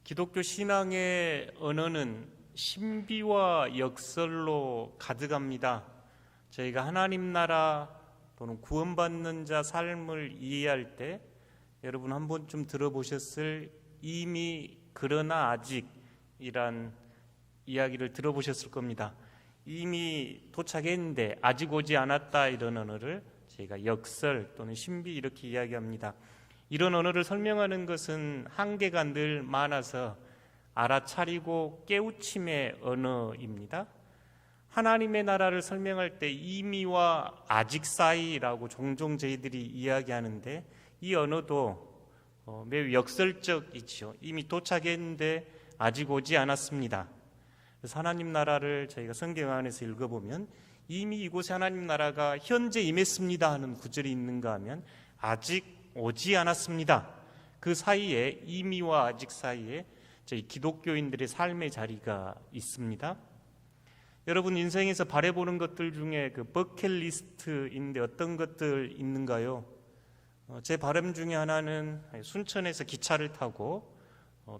기독교 신앙의 언어는 신비와 역설로 가득합니다. 저희가 하나님 나라 또는 구원받는 자 삶을 이해할 때 여러분 한 번쯤 들어보셨을 이미 그러나 아직이란 이야기를 들어보셨을 겁니다. 이미 도착했는데 아직 오지 않았다, 이런 언어를 저희가 역설 또는 신비 이렇게 이야기합니다. 이런 언어를 설명하는 것은 한계가 늘 많아서 알아차리고 깨우침의 언어입니다. 하나님의 나라를 설명할 때 이미와 아직 사이라고 종종 저희들이 이야기하는데, 이 언어도 매우 역설적이죠. 이미 도착했는데 아직 오지 않았습니다. 그래서 하나님 나라를 저희가 성경 안에서 읽어보면 이미 이곳에 하나님 나라가 현재 임했습니다 하는 구절이 있는가 하면 아직 오지 않았습니다. 그 사이에, 이미와 아직 사이에 저희 기독교인들의 삶의 자리가 있습니다. 여러분 인생에서 바라보는 것들 중에 그 버킷리스트인데 어떤 것들 있는가요? 제 바람 중에 하나는 순천에서 기차를 타고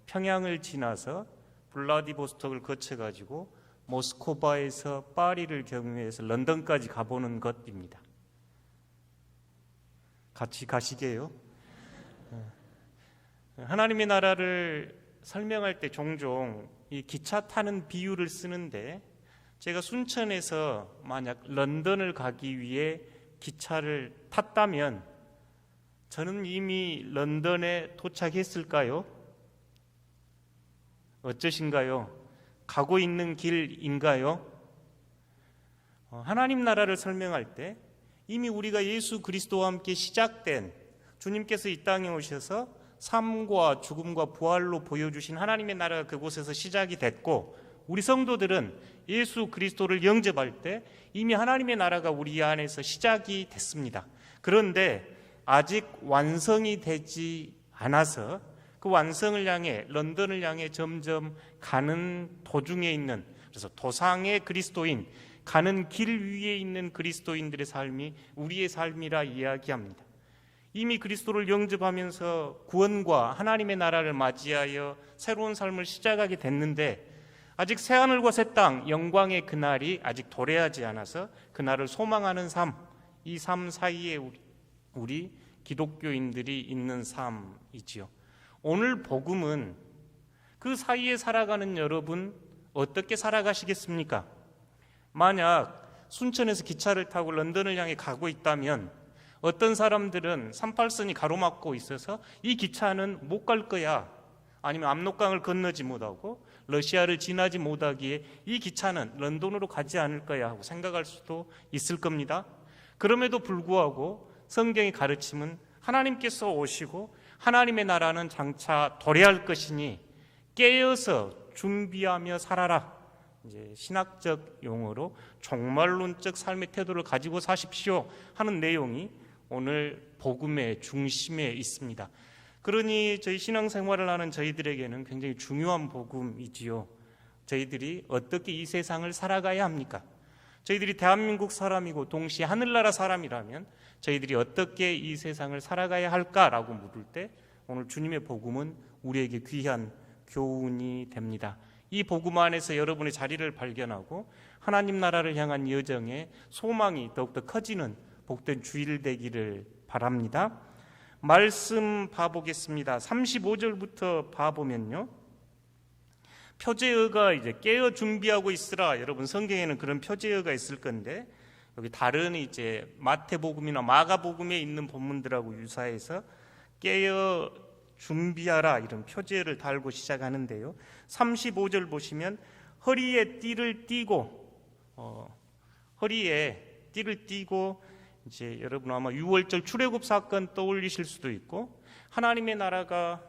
평양을 지나서 블라디보스톡을 거쳐가지고 모스코바에서 파리를 경유해서 런던까지 가보는 것입니다. 같이 가시게요? 하나님의 나라를 설명할 때 종종 이 기차 타는 비유를 쓰는데, 제가 순천에서 만약 런던을 가기 위해 기차를 탔다면 저는 이미 런던에 도착했을까요? 어쩌신가요? 가고 있는 길인가요? 하나님 나라를 설명할 때 이미 우리가 예수 그리스도와 함께 시작된, 주님께서 이 땅에 오셔서 삶과 죽음과 부활로 보여주신 하나님의 나라가 그곳에서 시작이 됐고, 우리 성도들은 예수 그리스도를 영접할 때 이미 하나님의 나라가 우리 안에서 시작이 됐습니다. 그런데 아직 완성이 되지 않아서 그 완성을 향해, 런던을 향해 점점 가는 도중에 있는, 그래서 도상의 그리스도인, 가는 길 위에 있는 그리스도인들의 삶이 우리의 삶이라 이야기합니다. 이미 그리스도를 영접하면서 구원과 하나님의 나라를 맞이하여 새로운 삶을 시작하게 됐는데, 아직 새하늘과 새 땅, 영광의 그날이 아직 도래하지 않아서 그날을 소망하는 삶, 이 삶 사이에 우리 기독교인들이 있는 삶이지요. 오늘 복음은 그 사이에 살아가는 여러분 어떻게 살아가시겠습니까? 만약 순천에서 기차를 타고 런던을 향해 가고 있다면 어떤 사람들은 38선이 가로막고 있어서 이 기차는 못 갈 거야, 아니면 압록강을 건너지 못하고 러시아를 지나지 못하기에 이 기차는 런던으로 가지 않을 거야 하고 생각할 수도 있을 겁니다. 그럼에도 불구하고 성경의 가르침은 하나님께서 오시고 하나님의 나라는 장차 도래할 것이니 깨어서 준비하며 살아라, 이제 신학적 용어로 종말론적 삶의 태도를 가지고 사십시오 하는 내용이 오늘 복음의 중심에 있습니다. 그러니 저희 신앙생활을 하는 저희들에게는 굉장히 중요한 복음이지요. 저희들이 어떻게 이 세상을 살아가야 합니까? 저희들이 대한민국 사람이고 동시에 하늘나라 사람이라면 저희들이 어떻게 이 세상을 살아가야 할까라고 물을 때 오늘 주님의 복음은 우리에게 귀한 교훈이 됩니다. 이 복음 안에서 여러분의 자리를 발견하고 하나님 나라를 향한 여정에 소망이 더욱더 커지는 복된 주일 되기를 바랍니다. 말씀 봐보겠습니다. 35절부터 봐보면요, 표제어가 이제 깨어 준비하고 있으라. 여러분 성경에는 그런 표제어가 있을 건데, 여기 다른 이제 마태복음이나 마가복음에 있는 본문들하고 유사해서 깨어 준비하라 이런 표제어를 달고 시작하는데요. 35절 보시면 허리에 띠를 띠고, 허리에 띠를 띠고, 이제 여러분 아마 6월절 출애굽 사건 떠올리실 수도 있고, 하나님의 나라가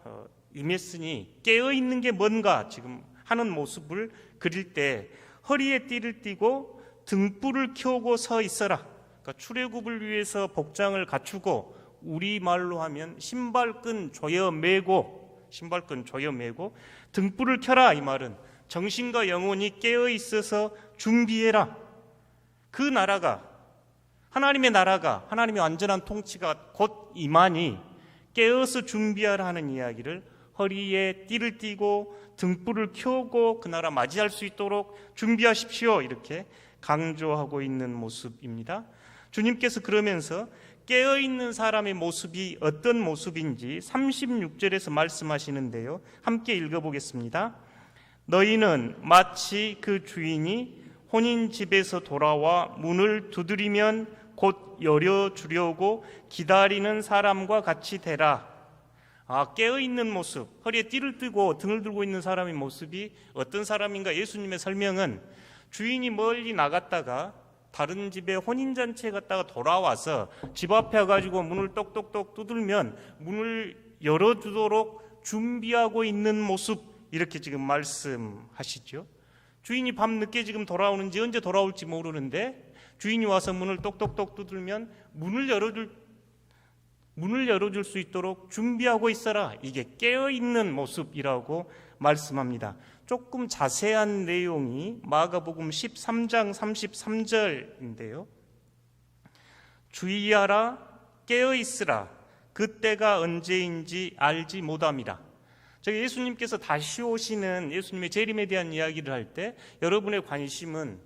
임했으니 깨어 있는 게 뭔가 지금 하는 모습을 그릴 때 허리에 띠를 띠고 등불을 켜고 서 있어라. 그러니까 출애굽을 위해서 복장을 갖추고, 우리말로 하면 신발끈 조여 매고 등불을 켜라. 이 말은 정신과 영혼이 깨어 있어서 준비해라. 그 나라가, 하나님의 나라가, 하나님의 완전한 통치가 곧 임하니 깨어서 준비하라 하는 이야기를 허리에 띠를 띠고 등불을 켜고 그 나라 맞이할 수 있도록 준비하십시오, 이렇게 강조하고 있는 모습입니다. 주님께서 그러면서 깨어있는 사람의 모습이 어떤 모습인지 36절에서 말씀하시는데요, 함께 읽어보겠습니다. 너희는 마치 그 주인이 혼인 집에서 돌아와 문을 두드리면 곧 열어주려고 기다리는 사람과 같이 되라. 깨어있는 모습, 허리에 띠를 띠고 등을 들고 있는 사람의 모습이 어떤 사람인가? 예수님의 설명은 주인이 멀리 나갔다가 다른 집에 혼인잔치에 갔다가 돌아와서 집 앞에 가지고 문을 똑똑똑 두들면 문을 열어주도록 준비하고 있는 모습, 이렇게 지금 말씀하시죠. 주인이 밤늦게 지금 돌아오는지 언제 돌아올지 모르는데 주인이 와서 문을 똑똑똑 두들면 문을 열어줄 수 있도록 준비하고 있어라. 이게 깨어있는 모습이라고 말씀합니다. 조금 자세한 내용이 마가복음 13장 33절인데요. 주의하라, 깨어있으라, 그때가 언제인지 알지 못함이라. 저기 예수님께서 다시 오시는 예수님의 재림에 대한 이야기를 할 때 여러분의 관심은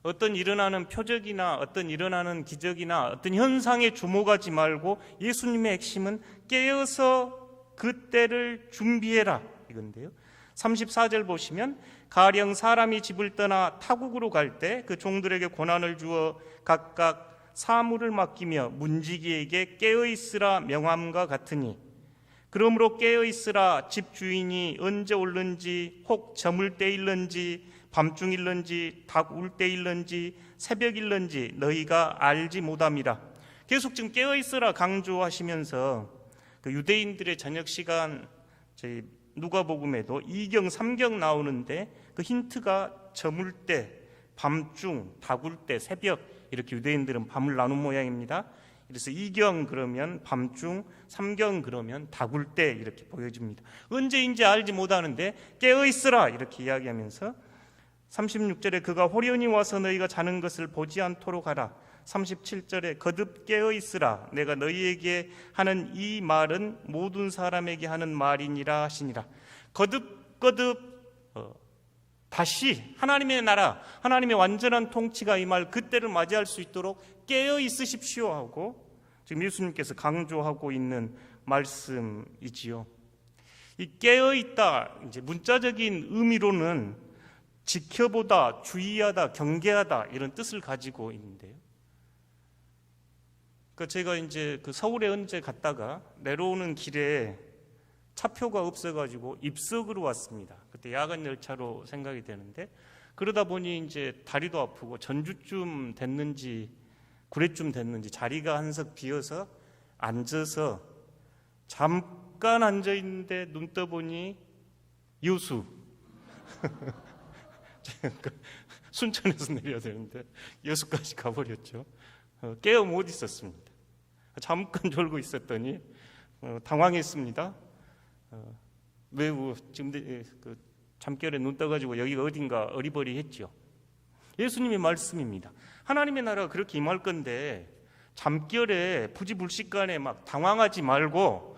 어떤 일어나는 표적이나 어떤 일어나는 기적이나 어떤 현상에 주목하지 말고 예수님의 핵심은 깨어서 그때를 준비해라, 이건데요. 34절 보시면 가령 사람이 집을 떠나 타국으로 갈 때 그 종들에게 고난을 주어 각각 사물을 맡기며 문지기에게 깨어있으라 명함과 같으니, 그러므로 깨어있으라, 집주인이 언제 올는지 혹 저물 때일는지 밤중일는지 닭 울 때일는지 새벽일는지 너희가 알지 못함이라. 계속 지금 깨어있으라 강조하시면서 그 유대인들의 저녁 시간, 저희 누가복음에도 2경 3경 나오는데 그 힌트가 저물 때, 밤중, 닭 울 때, 새벽, 이렇게 유대인들은 밤을 나눈 모양입니다. 그래서 2경 그러면 밤중, 3경 그러면 닭 울 때, 이렇게 보여집니다. 언제인지 알지 못하는데 깨어있으라 이렇게 이야기하면서 36절에 그가 호련히 와서 너희가 자는 것을 보지 않도록 하라. 37절에 거듭 깨어있으라, 내가 너희에게 하는 이 말은 모든 사람에게 하는 말이니라 하시니라. 거듭 다시 하나님의 나라, 하나님의 완전한 통치가 임할 그때를 맞이할 수 있도록 깨어있으십시오 하고 지금 예수님께서 강조하고 있는 말씀이지요. 이 깨어있다, 이제 문자적인 의미로는 지켜보다, 주의하다, 경계하다, 이런 뜻을 가지고 있는데요. 제가 이제 서울에 언제 갔다가 내려오는 길에 차표가 없어가지고 입석으로 왔습니다. 그때 야간 열차로 생각이 되는데, 그러다 보니 이제 다리도 아프고 전주쯤 됐는지 구례쯤 됐는지 자리가 한석 비어서 앉아서 잠깐 앉아 있는데 눈 떠보니 여수. 순천에서 내려야 되는데 여수까지 가버렸죠. 깨어 못 있었습니다. 잠깐 졸고 있었더니 당황했습니다. 매우 지금 잠결에 눈 떠가지고 여기가 어딘가 어리버리했죠. 예수님의 말씀입니다. 하나님의 나라가 그렇게 임할 건데 잠결에 부지불식간에 막 당황하지 말고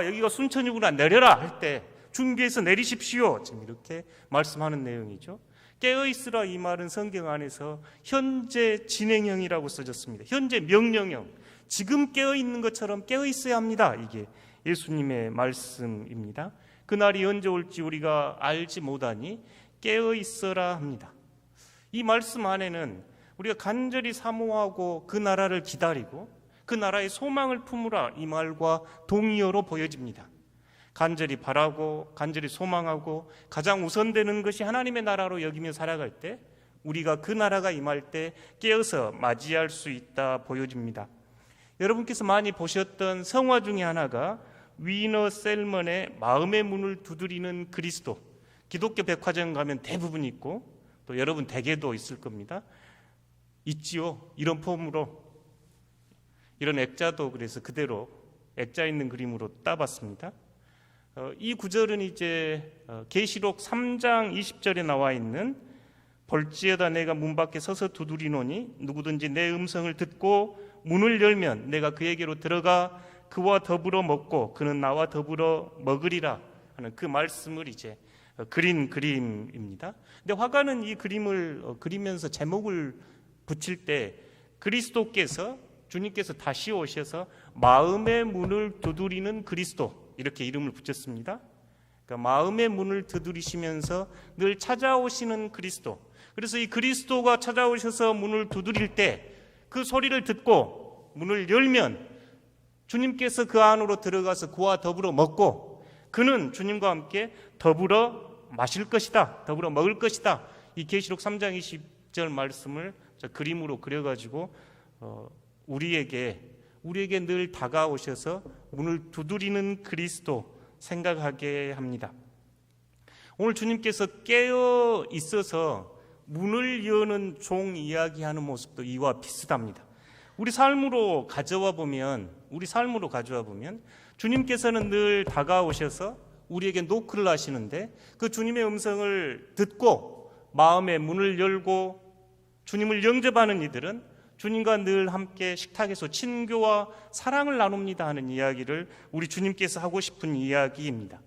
여기가 순천이구나, 내려라 할 때 준비해서 내리십시오, 지금 이렇게 말씀하는 내용이죠. 깨어있으라, 이 말은 성경 안에서 현재 진행형이라고 써졌습니다. 현재 명령형, 지금 깨어있는 것처럼 깨어있어야 합니다. 이게 예수님의 말씀입니다. 그날이 언제 올지 우리가 알지 못하니 깨어있어라 합니다. 이 말씀 안에는 우리가 간절히 사모하고 그 나라를 기다리고 그 나라의 소망을 품으라, 이 말과 동의어로 보여집니다. 간절히 바라고 간절히 소망하고 가장 우선되는 것이 하나님의 나라로 여기며 살아갈 때 우리가 그 나라가 임할 때 깨어서 맞이할 수 있다 보여집니다. 여러분께서 많이 보셨던 성화 중에 하나가 위너 셀먼의 마음의 문을 두드리는 그리스도. 기독교 백화점 가면 대부분 있고 또 여러분 댁에도 있을 겁니다. 있지요. 이런 폼으로, 이런 액자도 그래서 그대로 액자 있는 그림으로 따봤습니다. 이 구절은 이제 계시록 3장 20절에 나와 있는 볼지어다 내가 문 밖에 서서 두드리노니 누구든지 내 음성을 듣고 문을 열면 내가 그에게로 들어가 그와 더불어 먹고 그는 나와 더불어 먹으리라 하는 그 말씀을 이제 그린 그림입니다. 근데 화가는 이 그림을 그리면서 제목을 붙일 때 그리스도께서, 주님께서 다시 오셔서 마음의 문을 두드리는 그리스도, 이렇게 이름을 붙였습니다. 그러니까 마음의 문을 두드리시면서 늘 찾아오시는 그리스도. 그래서 이 그리스도가 찾아오셔서 문을 두드릴 때 그 소리를 듣고 문을 열면 주님께서 그 안으로 들어가서 그와 더불어 먹고 그는 주님과 함께 더불어 마실 것이다, 더불어 먹을 것이다. 이 계시록 3장 20절 말씀을 그림으로 그려가지고 우리에게 늘 다가오셔서 문을 두드리는 그리스도 생각하게 합니다. 오늘 주님께서 깨어 있어서 문을 여는 종 이야기하는 모습도 이와 비슷합니다. 우리 삶으로 가져와 보면 주님께서는 늘 다가오셔서 우리에게 노크를 하시는데 그 주님의 음성을 듣고 마음의 문을 열고 주님을 영접하는 이들은 주님과 늘 함께 식탁에서 친교와 사랑을 나눕니다 하는 이야기를 우리 주님께서 하고 싶은 이야기입니다.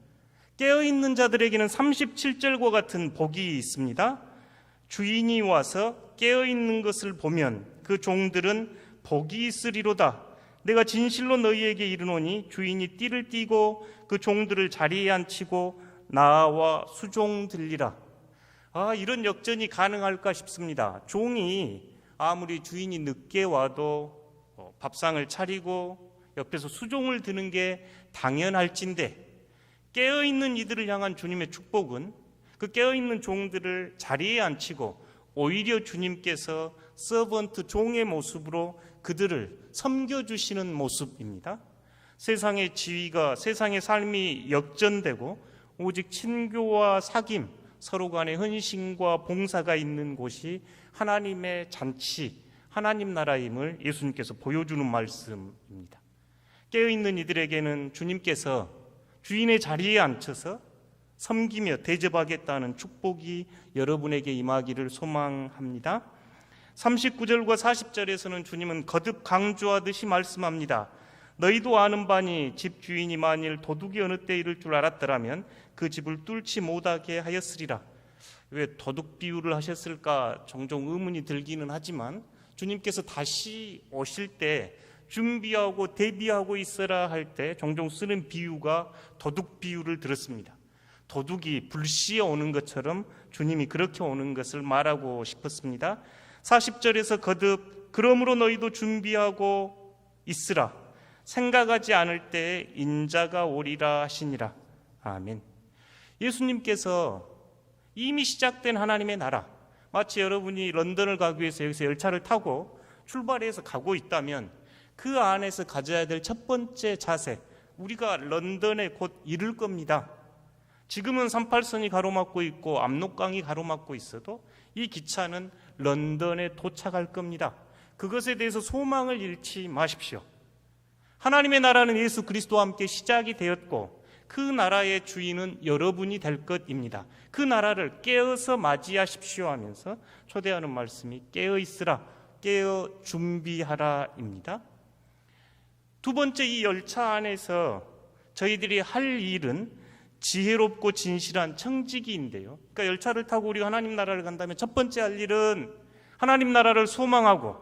깨어있는 자들에게는 37절과 같은 복이 있습니다. 주인이 와서 깨어있는 것을 보면 그 종들은 복이 있으리로다. 내가 진실로 너희에게 이르노니 주인이 띠를 띠고 그 종들을 자리에 앉히고 나와 수종들리라. 이런 역전이 가능할까 싶습니다. 종이 아무리 주인이 늦게 와도 밥상을 차리고 옆에서 수종을 드는 게 당연할진데 깨어있는 이들을 향한 주님의 축복은 그 깨어있는 종들을 자리에 앉히고 오히려 주님께서 서번트 종의 모습으로 그들을 섬겨주시는 모습입니다. 세상의 지위가, 세상의 삶이 역전되고 오직 친교와 사귐, 서로 간의 헌신과 봉사가 있는 곳이 하나님의 잔치, 하나님 나라임을 예수님께서 보여주는 말씀입니다. 깨어있는 이들에게는 주님께서 주인의 자리에 앉혀서 섬기며 대접하겠다는 축복이 여러분에게 임하기를 소망합니다. 39절과 40절에서는 주님은 거듭 강조하듯이 말씀합니다. 너희도 아는 바니 집 주인이 만일 도둑이 어느 때 이를 줄 알았더라면 그 집을 뚫지 못하게 하였으리라. 왜 도둑 비유를 하셨을까 종종 의문이 들기는 하지만 주님께서 다시 오실 때 준비하고 대비하고 있어라 할 때 종종 쓰는 비유가 도둑 비유를 들었습니다. 도둑이 불시에 오는 것처럼 주님이 그렇게 오는 것을 말하고 싶었습니다. 40절에서 거듭 그러므로 너희도 준비하고 있으라. 생각하지 않을 때에 인자가 오리라 하시니라. 아멘. 예수님께서 이미 시작된 하나님의 나라, 마치 여러분이 런던을 가기 위해서 여기서 열차를 타고 출발해서 가고 있다면 그 안에서 가져야 될 첫 번째 자세, 우리가 런던에 곧 이를 겁니다. 지금은 38선이 가로막고 있고 압록강이 가로막고 있어도 이 기차는 런던에 도착할 겁니다. 그것에 대해서 소망을 잃지 마십시오. 하나님의 나라는 예수 그리스도와 함께 시작이 되었고 그 나라의 주인은 여러분이 될 것입니다. 그 나라를 깨어서 맞이하십시오 하면서 초대하는 말씀이 깨어 있으라, 깨어 준비하라입니다. 두 번째, 이 열차 안에서 저희들이 할 일은 지혜롭고 진실한 청지기인데요. 그러니까 열차를 타고 우리가 하나님 나라를 간다면 첫 번째 할 일은 하나님 나라를 소망하고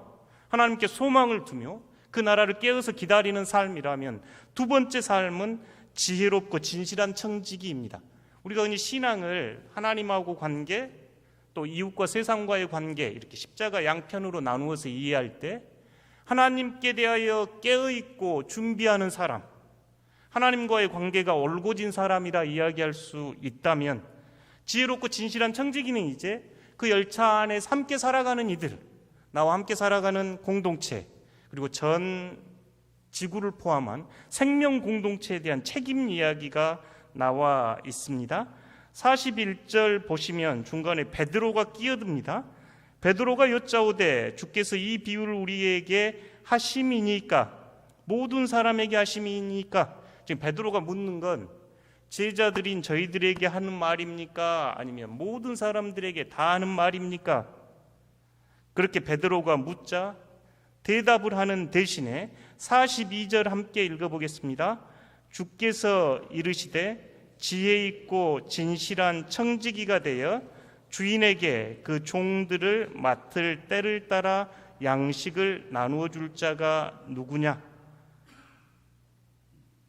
하나님께 소망을 두며 그 나라를 깨어서 기다리는 삶이라면 두 번째 삶은 지혜롭고 진실한 청지기입니다. 우리가 흔히 신앙을 하나님하고 관계, 또 이웃과 세상과의 관계, 이렇게 십자가 양편으로 나누어서 이해할 때 하나님께 대하여 깨어있고 준비하는 사람, 하나님과의 관계가 올곧은 사람이라 이야기할 수 있다면 지혜롭고 진실한 청지기는 이제 그 열차 안에 함께 살아가는 이들, 나와 함께 살아가는 공동체, 그리고 전 지구를 포함한 생명 공동체에 대한 책임 이야기가 나와 있습니다. 41절 보시면 중간에 베드로가 끼어듭니다. 베드로가 여짜오되 주께서 이 비유를 우리에게 하심이니까, 모든 사람에게 하심이니까. 지금 베드로가 묻는 건 제자들인 저희들에게 하는 말입니까? 아니면 모든 사람들에게 다 하는 말입니까? 그렇게 베드로가 묻자 대답을 하는 대신에 42절 함께 읽어보겠습니다. 주께서 이르시되 지혜 있고 진실한 청지기가 되어 주인에게 그 종들을 맡을 때를 따라 양식을 나누어 줄 자가 누구냐?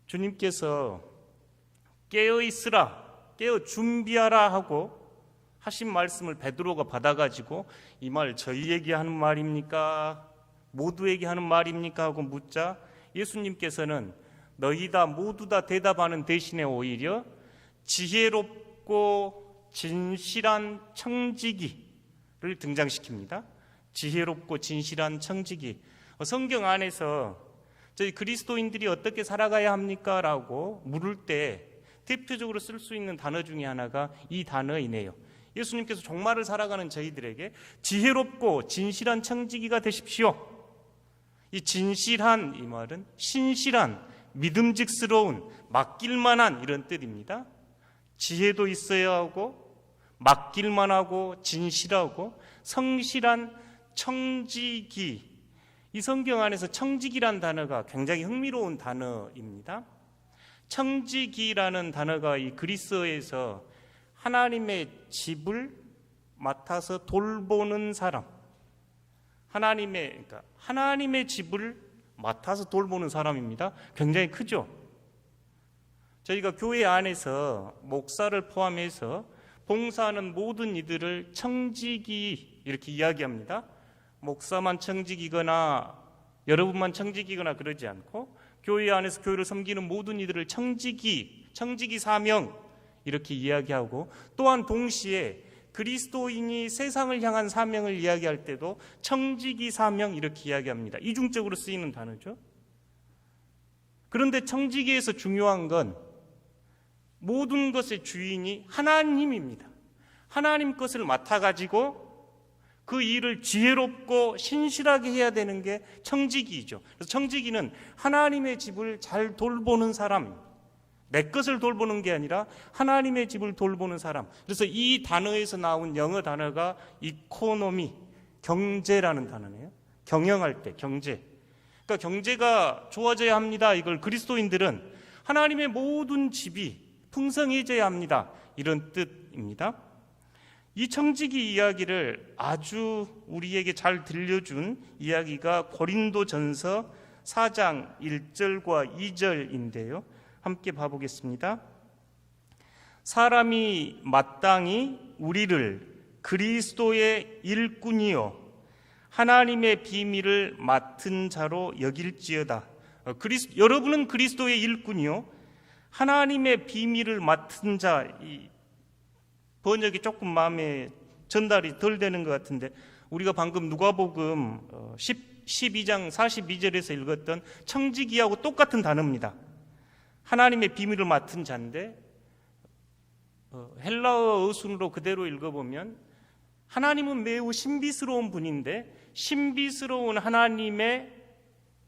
주님께서 깨어 있으라, 깨어 준비하라 하고 하신 말씀을 베드로가 받아가지고 이 말 저희에게 하는 말입니까? 모두에게 하는 말입니까? 하고 묻자 예수님께서는 너희 다 모두 다 대답하는 대신에 오히려 지혜롭고 진실한 청지기를 등장시킵니다. 지혜롭고 진실한 청지기. 성경 안에서 저희 그리스도인들이 어떻게 살아가야 합니까? 라고 물을 때 대표적으로 쓸 수 있는 단어 중에 하나가 이 단어이네요. 예수님께서 종말을 살아가는 저희들에게 지혜롭고 진실한 청지기가 되십시오. 이 진실한 이 말은 신실한, 믿음직스러운, 맡길만한 이런 뜻입니다. 지혜도 있어야 하고 맡길만 하고 진실하고 성실한 청지기. 이 성경 안에서 청지기란 단어가 굉장히 흥미로운 단어입니다. 청지기라는 단어가 이 그리스어에서 하나님의 집을 맡아서 돌보는 사람, 하나님의 집을 맡아서 돌보는 사람입니다. 굉장히 크죠? 저희가 교회 안에서 목사를 포함해서 봉사하는 모든 이들을 청지기 이렇게 이야기합니다. 목사만 청지기거나 여러분만 청지기거나 그러지 않고 교회 안에서 교회를 섬기는 모든 이들을 청지기 사명 이렇게 이야기하고 또한 동시에 그리스도인이 세상을 향한 사명을 이야기할 때도 청지기 사명 이렇게 이야기합니다. 이중적으로 쓰이는 단어죠. 그런데 청지기에서 중요한 건 모든 것의 주인이 하나님입니다. 하나님 것을 맡아가지고 그 일을 지혜롭고 신실하게 해야 되는 게 청지기이죠. 그래서 청지기는 하나님의 집을 잘 돌보는 사람입니다. 내 것을 돌보는 게 아니라 하나님의 집을 돌보는 사람. 그래서 이 단어에서 나온 영어 단어가 이코노미, 경제라는 단어네요. 경영할 때 경제. 그러니까 경제가 좋아져야 합니다. 이걸 그리스도인들은 하나님의 모든 집이 풍성해져야 합니다. 이런 뜻입니다. 이 청지기 이야기를 아주 우리에게 잘 들려준 이야기가 고린도전서 4장 1절과 2절인데요. 함께 봐보겠습니다. 사람이 마땅히 우리를 그리스도의 일꾼이요 하나님의 비밀을 맡은 자로 여길지어다. 여러분은 그리스도의 일꾼이요 하나님의 비밀을 맡은 자. 이 번역이 조금 마음에 전달이 덜 되는 것 같은데 우리가 방금 누가복음 12장 42절에서 읽었던 청지기하고 똑같은 단어입니다. 하나님의 비밀을 맡은 자인데 헬라어 어순으로 그대로 읽어보면 하나님은 매우 신비스러운 분인데 신비스러운 하나님의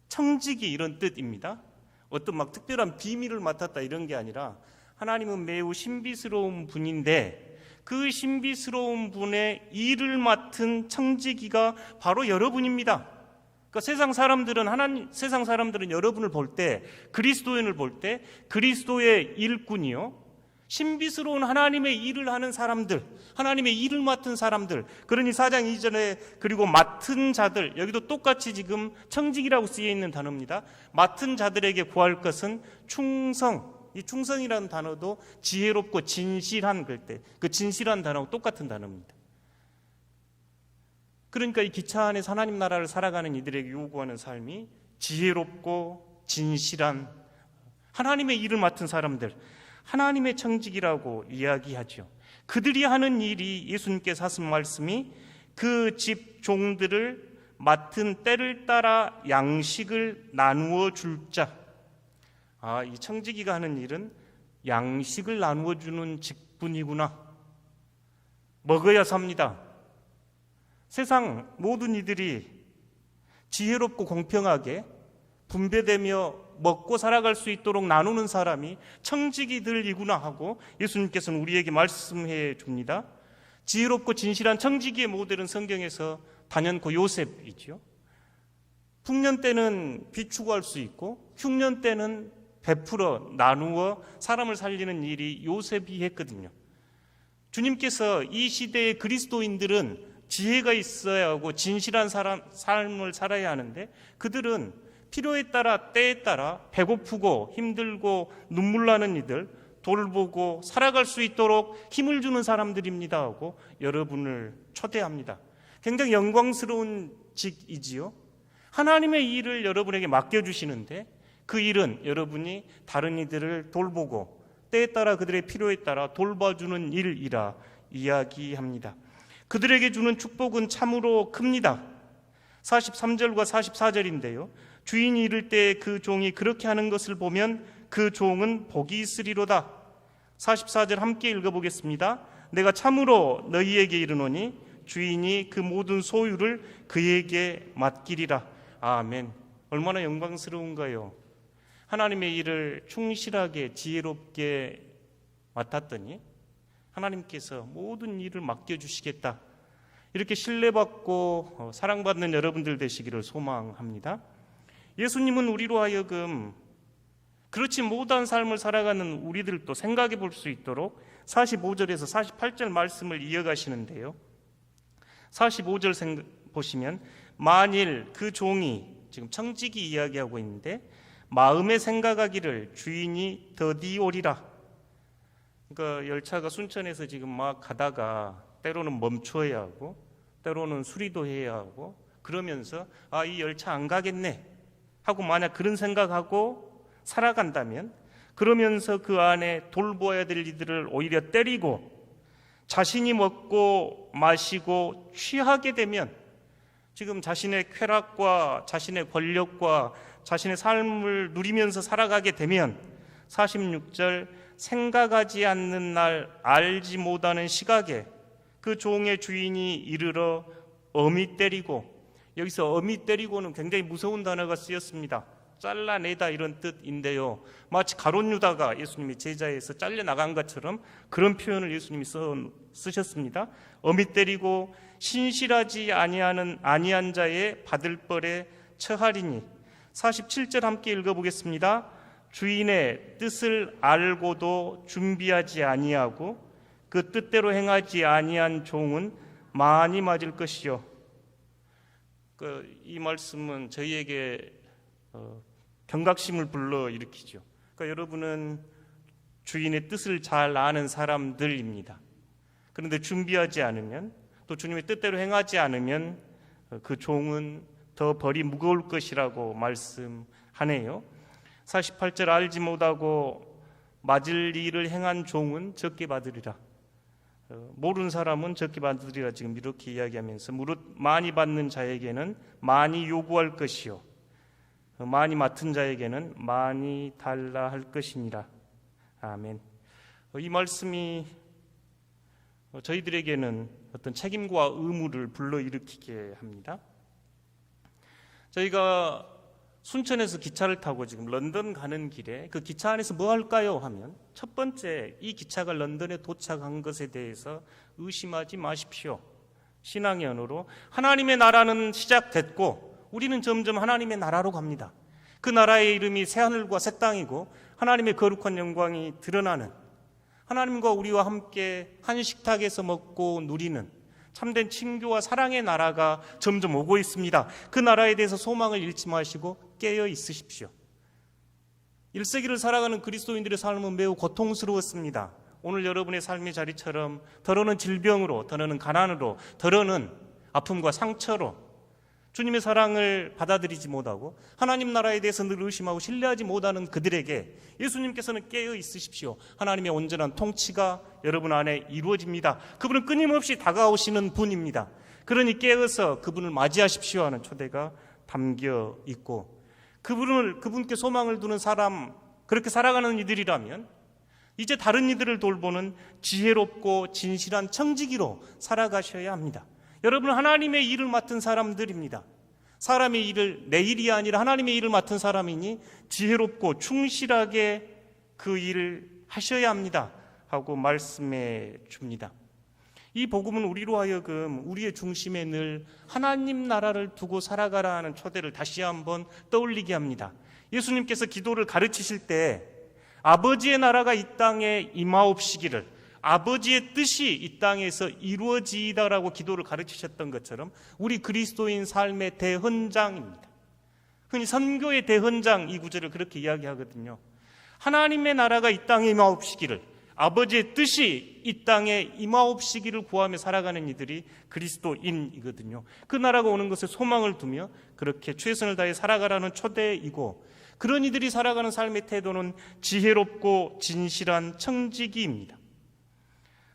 청지기 이런 뜻입니다. 어떤 막 특별한 비밀을 맡았다 이런 게 아니라 하나님은 매우 신비스러운 분인데 그 신비스러운 분의 일을 맡은 청지기가 바로 여러분입니다. 그러니까 세상 사람들은 여러분을 볼 때, 그리스도인을 볼 때 그리스도의 일꾼이요 신비스러운 하나님의 일을 하는 사람들, 하나님의 일을 맡은 사람들. 그러니 4장 2절에 그리고 맡은 자들, 여기도 똑같이 지금 청지기라고 쓰여 있는 단어입니다. 맡은 자들에게 구할 것은 충성. 이 충성이라는 단어도 지혜롭고 진실한 그럴 때 그 진실한 단어하고 똑같은 단어입니다. 그러니까 이 기차 안에서 하나님 나라를 살아가는 이들에게 요구하는 삶이 지혜롭고 진실한 하나님의 일을 맡은 사람들, 하나님의 청지기라고 이야기하죠. 그들이 하는 일이 예수님께서 하신 말씀이 그 집 종들을 맡은 때를 따라 양식을 나누어 줄 자. 이 청지기가 하는 일은 양식을 나누어 주는 직분이구나. 먹어야 삽니다. 세상 모든 이들이 지혜롭고 공평하게 분배되며 먹고 살아갈 수 있도록 나누는 사람이 청지기들이구나 하고 예수님께서는 우리에게 말씀해 줍니다. 지혜롭고 진실한 청지기의 모델은 성경에서 단연코 요셉이죠. 풍년 때는 비추구할 수 있고 흉년 때는 베풀어 나누어 사람을 살리는 일이 요셉이 했거든요. 주님께서 이 시대의 그리스도인들은 지혜가 있어야 하고 진실한 삶을 살아야 하는데, 그들은 필요에 따라 때에 따라 배고프고 힘들고 눈물 나는 이들 돌보고 살아갈 수 있도록 힘을 주는 사람들입니다 하고 여러분을 초대합니다. 굉장히 영광스러운 직이지요. 하나님의 일을 여러분에게 맡겨주시는데 그 일은 여러분이 다른 이들을 돌보고 때에 따라 그들의 필요에 따라 돌봐주는 일이라 이야기합니다. 그들에게 주는 축복은 참으로 큽니다. 43절과 44절인데요. 주인이 이를 때 그 종이 그렇게 하는 것을 보면 그 종은 복이 있으리로다. 44절 함께 읽어보겠습니다. 내가 참으로 너희에게 이르노니 주인이 그 모든 소유를 그에게 맡기리라. 아멘. 얼마나 영광스러운가요? 하나님의 일을 충실하게 지혜롭게 맡았더니 하나님께서 모든 일을 맡겨주시겠다. 이렇게 신뢰받고 사랑받는 여러분들 되시기를 소망합니다. 예수님은 우리로 하여금 그렇지 못한 삶을 살아가는 우리들도 생각해 볼 수 있도록 45절에서 48절 말씀을 이어가시는데요. 45절 보시면 만일 그 종이, 지금 청지기 이야기하고 있는데, 마음에 생각하기를 주인이 더디 오리라. 그러니까 열차가 순천에서 지금 막 가다가 때로는 멈춰야 하고 때로는 수리도 해야 하고 그러면서 이 열차 안 가겠네 하고 만약 그런 생각하고 살아간다면, 그러면서 그 안에 돌보아야 될 이들을 오히려 때리고 자신이 먹고 마시고 취하게 되면, 지금 자신의 쾌락과 자신의 권력과 자신의 삶을 누리면서 살아가게 되면 46절 생각하지 않는 날 알지 못하는 시각에 그 종의 주인이 이르러 어미 때리고, 여기서 어미 때리고는 굉장히 무서운 단어가 쓰였습니다. 잘라내다 이런 뜻인데요. 마치 가룟 유다가 예수님의 제자에서 잘려나간 것처럼 그런 표현을 예수님이 쓰셨습니다. 어미 때리고 신실하지 아니한 자의 받을 벌에 처하리니. 47절 함께 읽어보겠습니다. 주인의 뜻을 알고도 준비하지 아니하고 그 뜻대로 행하지 아니한 종은 많이 맞을 것이요. 이 말씀은 저희에게 경각심을 불러일으키죠. 그러니까 여러분은 주인의 뜻을 잘 아는 사람들입니다. 그런데 준비하지 않으면, 또 주님의 뜻대로 행하지 않으면 그 종은 더 벌이 무거울 것이라고 말씀하네요. 48절 알지 못하고 맞을 일을 행한 종은 적게 받으리라. 모르는 사람은 적게 받으리라. 지금 이렇게 이야기하면서 무릇 많이 받는 자에게는 많이 요구할 것이요 많이 맡은 자에게는 많이 달라 할 것이니라. 아멘. 이 말씀이 저희들에게는 어떤 책임과 의무를 불러일으키게 합니다. 저희가 순천에서 기차를 타고 지금 런던 가는 길에 그 기차 안에서 뭐 할까요? 하면 첫 번째, 이 기차가 런던에 도착한 것에 대해서 의심하지 마십시오. 신앙의 언어로 하나님의 나라는 시작됐고 우리는 점점 하나님의 나라로 갑니다. 그 나라의 이름이 새하늘과 새 땅이고 하나님의 거룩한 영광이 드러나는, 하나님과 우리와 함께 한 식탁에서 먹고 누리는 참된 친교와 사랑의 나라가 점점 오고 있습니다. 그 나라에 대해서 소망을 잃지 마시고 깨어 있으십시오. 1세기를 살아가는 그리스도인들의 삶은 매우 고통스러웠습니다. 오늘 여러분의 삶의 자리처럼 더러는 질병으로, 더러는 가난으로, 더러는 아픔과 상처로 주님의 사랑을 받아들이지 못하고 하나님 나라에 대해서 늘 의심하고 신뢰하지 못하는 그들에게 예수님께서는 깨어 있으십시오. 하나님의 온전한 통치가 여러분 안에 이루어집니다. 그분은 끊임없이 다가오시는 분입니다. 그러니 깨어서 그분을 맞이하십시오 하는 초대가 담겨 있고, 그분께 소망을 두는 사람, 그렇게 살아가는 이들이라면 이제 다른 이들을 돌보는 지혜롭고 진실한 청지기로 살아가셔야 합니다. 여러분은 하나님의 일을 맡은 사람들입니다. 사람의 일을, 내 일이 아니라 하나님의 일을 맡은 사람이니 지혜롭고 충실하게 그 일을 하셔야 합니다 하고 말씀해 줍니다. 이 복음은 우리로 하여금 우리의 중심에 늘 하나님 나라를 두고 살아가라 하는 초대를 다시 한번 떠올리게 합니다. 예수님께서 기도를 가르치실 때 아버지의 나라가 이 땅에 임하옵시기를, 아버지의 뜻이 이 땅에서 이루어지이다라고 기도를 가르치셨던 것처럼 우리 그리스도인 삶의 대헌장입니다. 흔히 선교의 대헌장, 이 구절을 그렇게 이야기하거든요. 하나님의 나라가 이 땅에 임하옵시기를, 아버지의 뜻이 이 땅에 임하옵시기를 구하며 살아가는 이들이 그리스도인이거든요. 그 나라가 오는 것에 소망을 두며 그렇게 최선을 다해 살아가라는 초대이고, 그런 이들이 살아가는 삶의 태도는 지혜롭고 진실한 청지기입니다.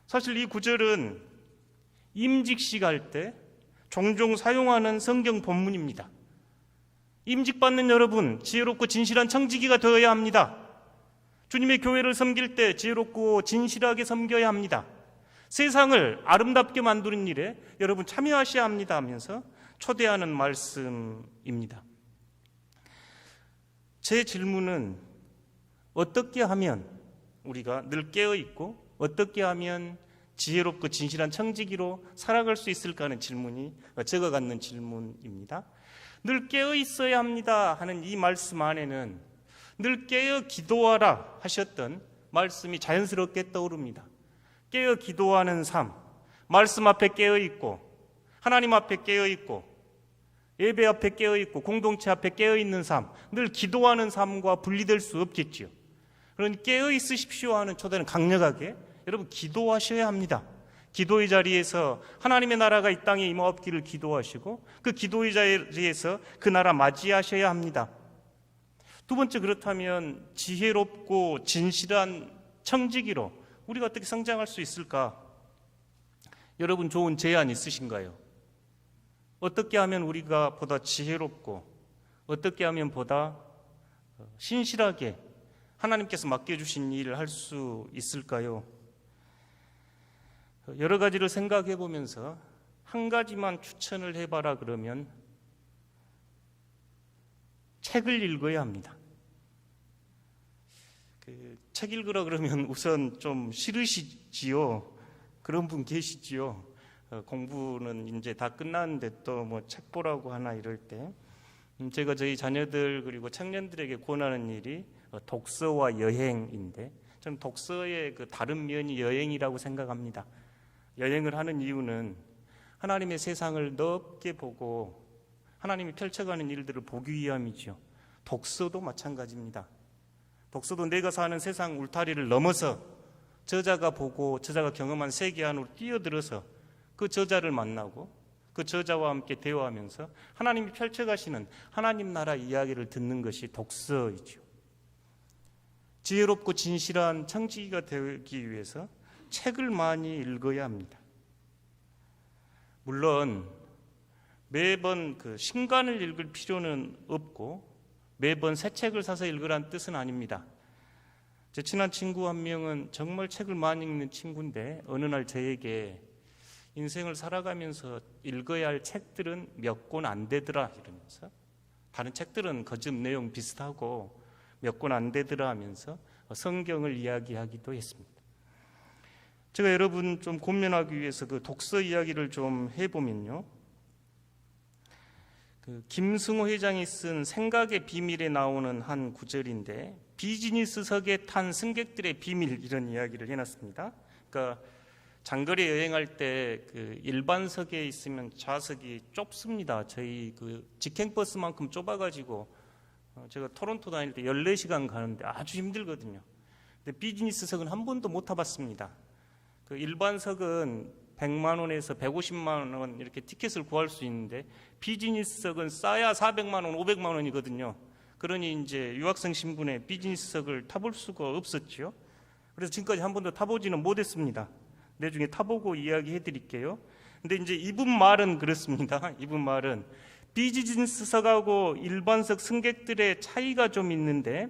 사실 이 구절은 임직식 할 때 종종 사용하는 성경 본문입니다. 임직받는 여러분, 지혜롭고 진실한 청지기가 되어야 합니다. 주님의 교회를 섬길 때 지혜롭고 진실하게 섬겨야 합니다. 세상을 아름답게 만드는 일에 여러분 참여하셔야 합니다 하면서 초대하는 말씀입니다. 제 질문은 어떻게 하면 우리가 늘 깨어있고 어떻게 하면 지혜롭고 진실한 청지기로 살아갈 수 있을까 하는 질문이 제가 갖는 질문입니다. 늘 깨어있어야 합니다 하는 이 말씀 안에는 늘 깨어 기도하라 하셨던 말씀이 자연스럽게 떠오릅니다. 깨어 기도하는 삶, 말씀 앞에 깨어있고 하나님 앞에 깨어있고 예배 앞에 깨어있고 공동체 앞에 깨어있는 삶, 늘 기도하는 삶과 분리될 수 없겠지요. 그러니 깨어있으십시오 하는 초대는 강력하게 여러분 기도하셔야 합니다. 기도의 자리에서 하나님의 나라가 이 땅에 임하옵기를 기도하시고 그 기도의 자리에서 그 나라 맞이하셔야 합니다. 두 번째, 그렇다면 지혜롭고 진실한 청지기로 우리가 어떻게 성장할 수 있을까? 여러분 좋은 제안 있으신가요? 어떻게 하면 우리가 보다 지혜롭고 어떻게 하면 보다 신실하게 하나님께서 맡겨주신 일을 할 수 있을까요? 여러 가지를 생각해 보면서 한 가지만 추천을 해봐라 그러면 책을 읽어야 합니다. 책 읽으라 그러면 우선 좀 싫으시지요. 그런 분 계시지요. 공부는 이제 다 끝났는데 또 뭐 책 보라고 하나 이럴 때 제가 저희 자녀들 그리고 청년들에게 권하는 일이 독서와 여행인데, 저는 독서의 그 다른 면이 여행이라고 생각합니다. 여행을 하는 이유는 하나님의 세상을 넓게 보고 하나님이 펼쳐가는 일들을 보기 위함이죠. 독서도 마찬가지입니다. 독서도 내가 사는 세상 울타리를 넘어서 저자가 보고 저자가 경험한 세계 안으로 뛰어들어서 그 저자를 만나고 그 저자와 함께 대화하면서 하나님이 펼쳐가시는 하나님 나라 이야기를 듣는 것이 독서이죠. 지혜롭고 진실한 청지기가 되기 위해서 책을 많이 읽어야 합니다. 물론 매번 그 신간을 읽을 필요는 없고 매번 새 책을 사서 읽으란 뜻은 아닙니다. 제 친한 친구 한 명은 정말 책을 많이 읽는 친구인데 어느 날 저에게 인생을 살아가면서 읽어야 할 책들은 몇 권 안 되더라 이러면서, 다른 책들은 거듭 내용 비슷하고 몇 권 안 되더라 하면서 성경을 이야기하기도 했습니다. 제가 여러분 좀 고민하기 위해서 그 독서 이야기를 좀 해보면요, 그 김승호 회장이 쓴 생각의 비밀에 나오는 한 구절인데, 비즈니스석에 탄 승객들의 비밀, 이런 이야기를 해놨습니다. 그러니까 장거리 여행할 때 그 일반석에 있으면 좌석이 좁습니다. 저희 그 직행버스만큼 좁아가지고 제가 토론토 다닐 때 14시간 가는데 아주 힘들거든요. 근데 비즈니스석은 한 번도 못 타봤습니다. 그 일반석은 100만 원에서 150만 원 이렇게 티켓을 구할 수 있는데 비즈니스석은 싸야 400만 원, 500만 원이거든요. 그러니 이제 유학생 신분에 비즈니스석을 타볼 수가 없었죠. 그래서 지금까지 한 번도 타보지는 못했습니다. 나중에 타보고 이야기해 드릴게요. 근데 이제 이분 말은 그렇습니다. 이분 말은 비즈니스석하고 일반석 승객들의 차이가 좀 있는데,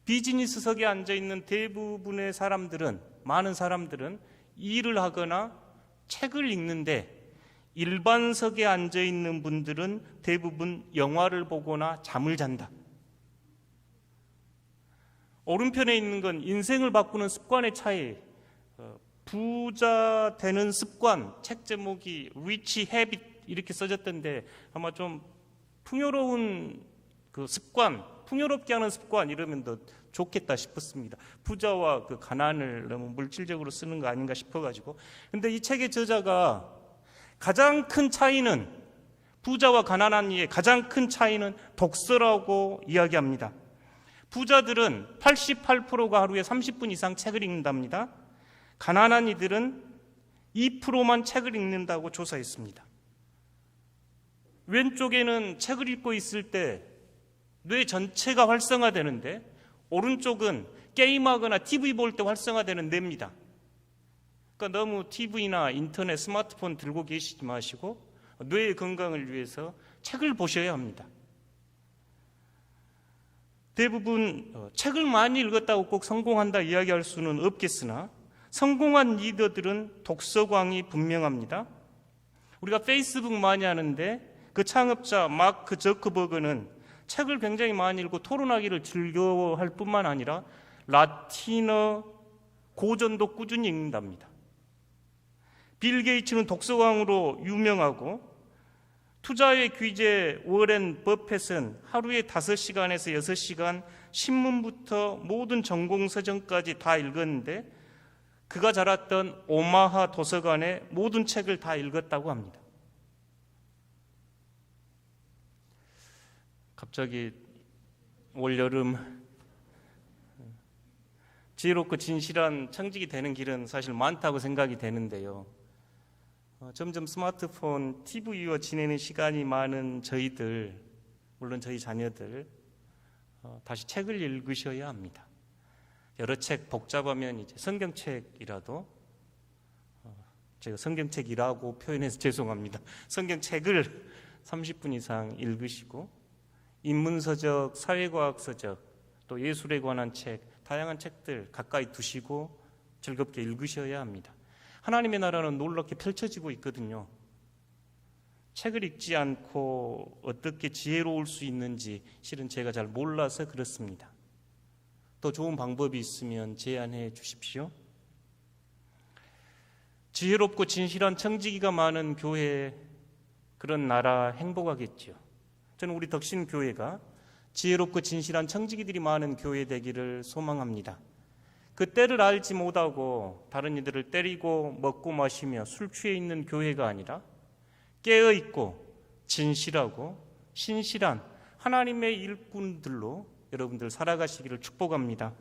비즈니스석에 앉아있는 대부분의 사람들은, 많은 사람들은 일을 하거나 책을 읽는데, 일반석에 앉아있는 분들은 대부분 영화를 보거나 잠을 잔다. 오른편에 있는 건 인생을 바꾸는 습관의 차이. 부자 되는 습관, 책 제목이 Rich Habit 이렇게 써졌던데 아마 좀 풍요로운 그 습관, 풍요롭게 하는 습관 이러면 더 좋겠다 싶었습니다. 부자와 그 가난을 너무 물질적으로 쓰는 거 아닌가 싶어가지고. 근데 이 책의 저자가 가장 큰 차이는, 부자와 가난한 이의 가장 큰 차이는 독서라고 이야기합니다. 부자들은 88%가 하루에 30분 이상 책을 읽는답니다. 가난한 이들은 2%만 책을 읽는다고 조사했습니다. 왼쪽에는 책을 읽고 있을 때 뇌 전체가 활성화되는데, 오른쪽은 게임하거나 TV 볼 때 활성화되는 뇌입니다. 그러니까 너무 TV나 인터넷, 스마트폰 들고 계시지 마시고 뇌의 건강을 위해서 책을 보셔야 합니다. 대부분 책을 많이 읽었다고 꼭 성공한다 이야기할 수는 없겠으나 성공한 리더들은 독서광이 분명합니다. 우리가 페이스북 많이 하는데 그 창업자 마크 저커버그는 책을 굉장히 많이 읽고 토론하기를 즐거워할 뿐만 아니라 라틴어 고전도 꾸준히 읽는답니다. 빌 게이츠는 독서광으로 유명하고, 투자의 귀재 워렌 버핏은 하루에 5시간에서 6시간 신문부터 모든 전공 서적까지 다 읽었는데 그가 자랐던 오마하 도서관의 모든 책을 다 읽었다고 합니다. 갑자기 올여름 지혜롭고 진실한 청직이 되는 길은 사실 많다고 생각이 되는데요. 점점 스마트폰, TV와 지내는 시간이 많은 저희들, 물론 저희 자녀들, 다시 책을 읽으셔야 합니다. 여러 책 복잡하면 이제 성경책이라도, 제가 성경책이라고 표현해서 죄송합니다. 성경책을 30분 이상 읽으시고, 인문서적, 사회과학서적, 또 예술에 관한 책, 다양한 책들 가까이 두시고 즐겁게 읽으셔야 합니다. 하나님의 나라는 놀랍게 펼쳐지고 있거든요. 책을 읽지 않고 어떻게 지혜로울 수 있는지 실은 제가 잘 몰라서 그렇습니다. 더 좋은 방법이 있으면 제안해 주십시오. 지혜롭고 진실한 청지기가 많은 교회, 그런 나라 행복하겠죠. 저는 우리 덕신교회가 지혜롭고 진실한 청지기들이 많은 교회 되기를 소망합니다. 그 때를 알지 못하고 다른 이들을 때리고 먹고 마시며 술 취해 있는 교회가 아니라 깨어있고 진실하고 신실한 하나님의 일꾼들로 여러분들 살아가시기를 축복합니다.